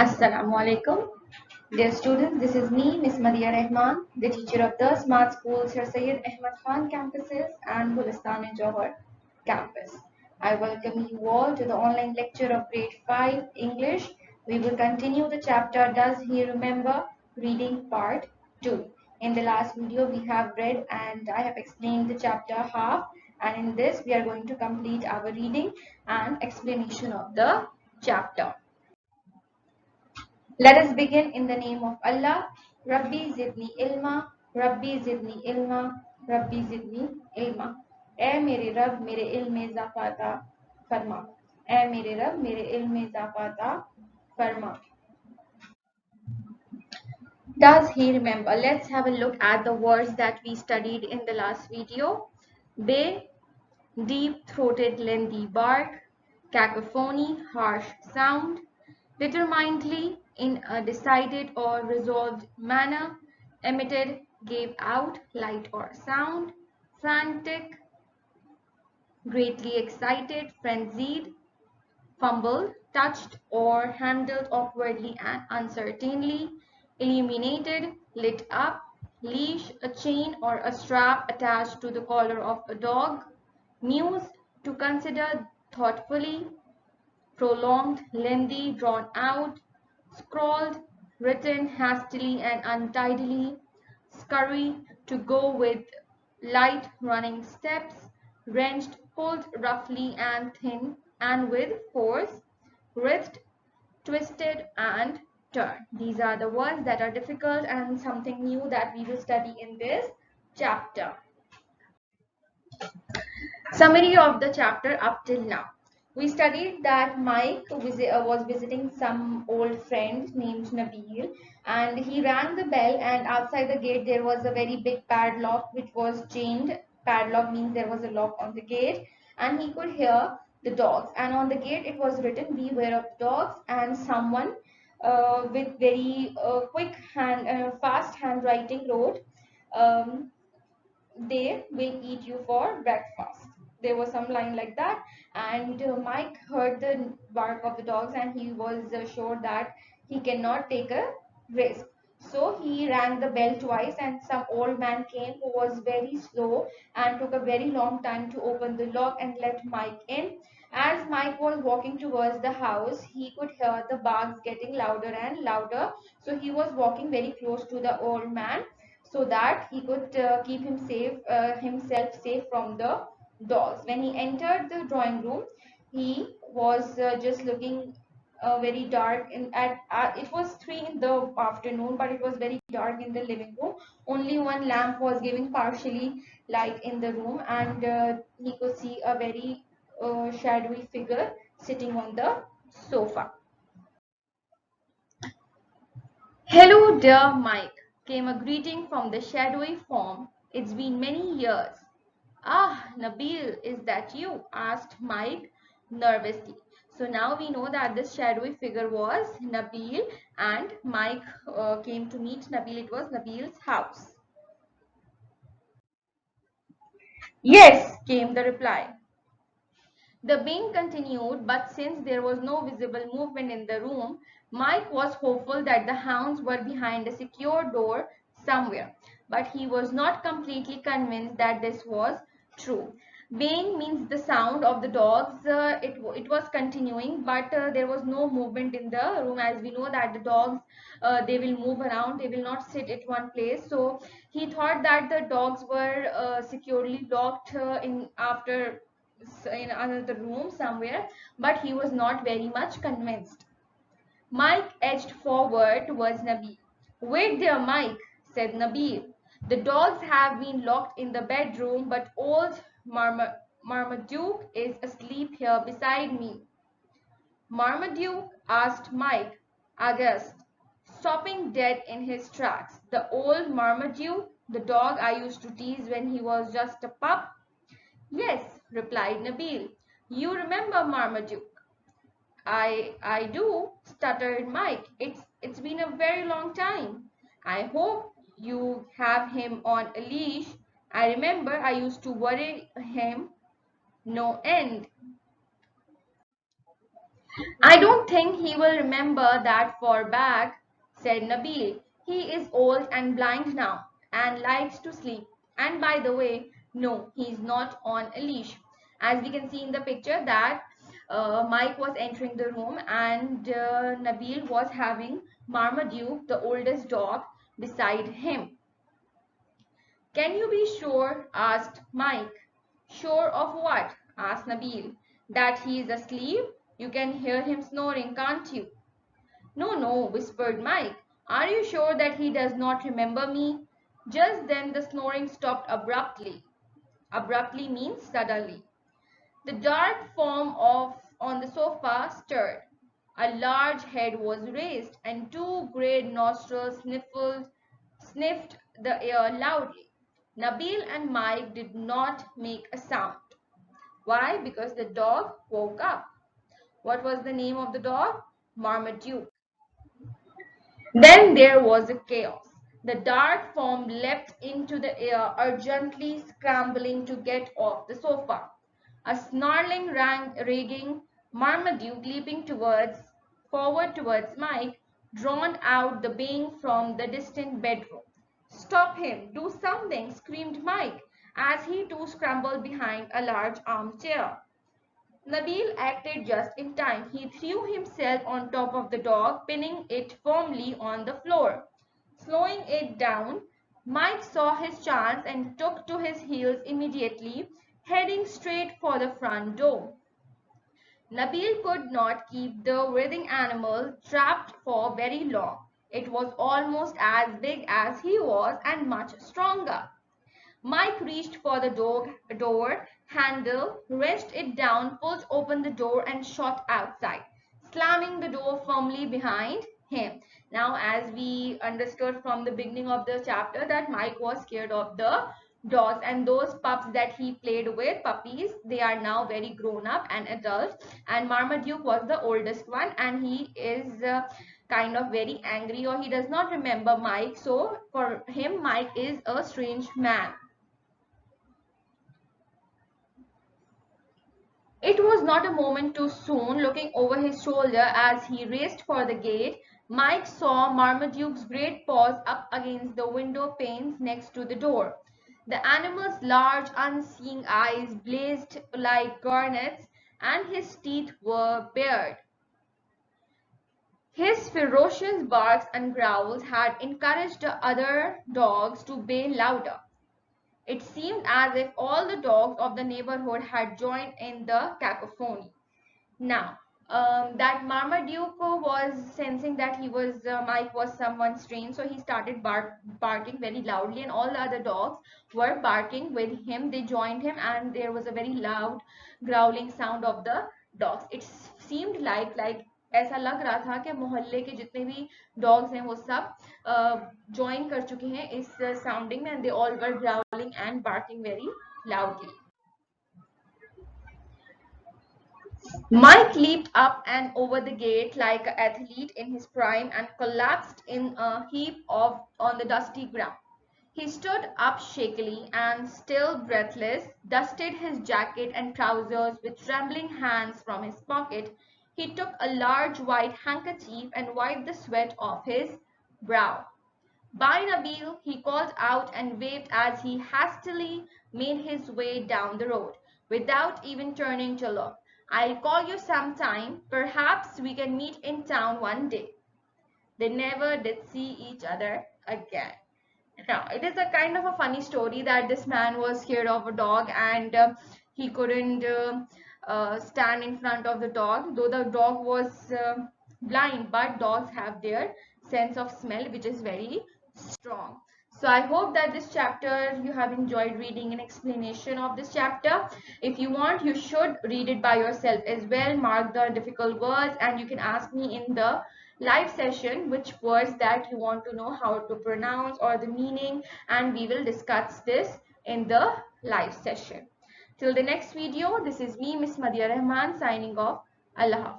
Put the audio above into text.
Assalamu alaikum. Dear students, this is me, Miss Maria Rahman, the teacher of the Smart Schools Sir Syed Ahmad Khan campuses and Gulistan and Johar campus. I welcome you all to the online lecture of grade 5 English. We will continue the chapter Does He Remember? Reading part 2. In the last video, we have read and I have explained the chapter half, and in this, we are going to complete our reading and explanation of the chapter. Let us begin in the name of Allah. Rabbi zidni ilma, Rabbi zidni ilma, Rabbi zidni ilma. ए मेरे रब मेरे इल्म में इजाफा फरमा. ए मेरे रब मेरे इल्म में इजाफा फरमा. Does he remember? Let's have a look at the words that we studied in the last video. Bay, deep-throated lengthy bark, cacophony, harsh sound, determinedly, in a decided or resolved manner, emitted, gave out, light or sound, frantic, greatly excited, frenzied, fumbled, touched or handled awkwardly and uncertainly, illuminated, lit up, leash, a chain or a strap attached to the collar of a dog, mused, to consider thoughtfully, prolonged, lengthy, drawn out, scrawled, written hastily and untidily, scurry, to go with light running steps, wrenched, pulled roughly and thin and with force, writhed, twisted and turned. These are the words that are difficult and something new that we will study in this chapter. Summary of the chapter up till now. We studied that Mike was visiting some old friend named Nabil, and he rang the bell, and outside the gate there was a very big padlock which was chained. Padlock means there was a lock on the gate, and he could hear the dogs, and on the gate it was written beware of dogs, and someone with very fast handwriting wrote, they will eat you for breakfast. There was some line like that, and Mike heard the bark of the dogs, and he was sure that he cannot take a risk. So he rang the bell twice, and some old man came who was very slow and took a very long time to open the lock and let Mike in. As Mike was walking towards the house, he could hear the barks getting louder and louder. So he was walking very close to the old man so that he could keep himself safe from the dogs. When he entered the drawing room, he was just looking very dark. It was 3 in the afternoon, but it was very dark in the living room. Only one lamp was giving partially light in the room, and he could see a very shadowy figure sitting on the sofa. Hello, dear Mike, came a greeting from the shadowy form. It's been many years. Ah, Nabil, is that you? Asked Mike nervously. So now we know that this shadowy figure was Nabil, and Mike came to meet Nabil. It was Nabil's house. Yes, came the reply. The bang continued, but since there was no visible movement in the room, Mike was hopeful that the hounds were behind a secure door somewhere, but he was not completely convinced that this was true. Baying means the sound of the dogs. It was continuing, but there was no movement in the room. As we know that the dogs, they will move around, they will not sit at one place. So he thought that the dogs were securely locked in another room somewhere, but he was not very much convinced. Mike edged forward towards Nabil. Wait there, Mike, said Nabil. The dogs have been locked in the bedroom, but old Marmaduke is asleep here beside me. Marmaduke? Asked Mike, aghast, stopping dead in his tracks. The old Marmaduke, the dog I used to tease when he was just a pup? Yes, replied Nabil. You remember Marmaduke? I do, stuttered Mike. It's been a very long time. I hope you have him on a leash. I remember I used to worry him no end. I don't think he will remember that far back, said Nabil. He is old and blind now and likes to sleep. And by the way, no, he's not on a leash. As we can see in the picture that Mike was entering the room and Nabil was having Marmaduke, the oldest dog, beside him. Can you be sure? Asked Mike. Sure of what? Asked Nabil. That he is asleep? You can hear him snoring, can't you? No, no, whispered Mike. Are you sure that he does not remember me? Just then the snoring stopped abruptly. Abruptly means suddenly. The dark form of on the sofa stirred. A large head was raised, and two great nostrils sniffed the air loudly. Nabil and Mike did not make a sound. Why? Because the dog woke up. What was the name of the dog? Marmaduke. Then there was a chaos. The dark form leapt into the air, urgently scrambling to get off the sofa. A snarling raging Marmaduke leaping forward towards Mike, drowned out the baying from the distant bedroom. Stop him! Do something! Screamed Mike, as he too scrambled behind a large armchair. Nabil acted just in time. He threw himself on top of the dog, pinning it firmly on the floor. Slowing it down, Mike saw his chance and took to his heels immediately, heading straight for the front door. Nabil could not keep the writhing animal trapped for very long. It was almost as big as he was and much stronger. Mike reached for the door handle, wrenched it down, pulled open the door and shot outside, slamming the door firmly behind him. Now, as we understood from the beginning of the chapter that Mike was scared of the dogs, and those pups that he played with, puppies, they are now very grown up and adult, and Marmaduke was the oldest one, and he is kind of very angry, or he does not remember Mike, so for him Mike is a strange man. It was not a moment too soon. Looking over his shoulder as he raced for the gate, Mike saw Marmaduke's great paws up against the window panes next to the door. The animal's large, unseeing eyes blazed like garnets, and his teeth were bared. His ferocious barks and growls had encouraged the other dogs to bay louder. It seemed as if all the dogs of the neighborhood had joined in the cacophony. Now, that Marmaduke was sensing that Mike was someone strange, so he started barking very loudly, and all the other dogs were barking with him. They joined him, and there was a very loud growling sound of the dogs. It seemed like ऐसा लग रहा था कि मोहल्ले के जितने भी dogs हैं वो सब ज्वाइन कर चुके हैं इस साउंडिंग में, and they all were growling and barking very loudly. Mike leaped up and over the gate like an athlete in his prime and collapsed in a heap on the dusty ground. He stood up shakily and, still breathless, dusted his jacket and trousers with trembling hands from his pocket. He took a large white handkerchief and wiped the sweat off his brow. By Nabil, he called out and waved as he hastily made his way down the road, without even turning to look. I'll call you sometime. Perhaps we can meet in town one day. They never did see each other again. Now, it is a kind of a funny story that this man was scared of a dog, and he couldn't stand in front of the dog, though the dog was blind, but dogs have their sense of smell, which is very strong. So I hope that this chapter you have enjoyed reading an explanation of this chapter. If you want, you should read it by yourself as well. Mark the difficult words, and you can ask me in the live session which words that you want to know how to pronounce or the meaning, and we will discuss this in the live session. Till the next video, this is me, Miss Madhya Rahman, signing off. Allah Hafiz.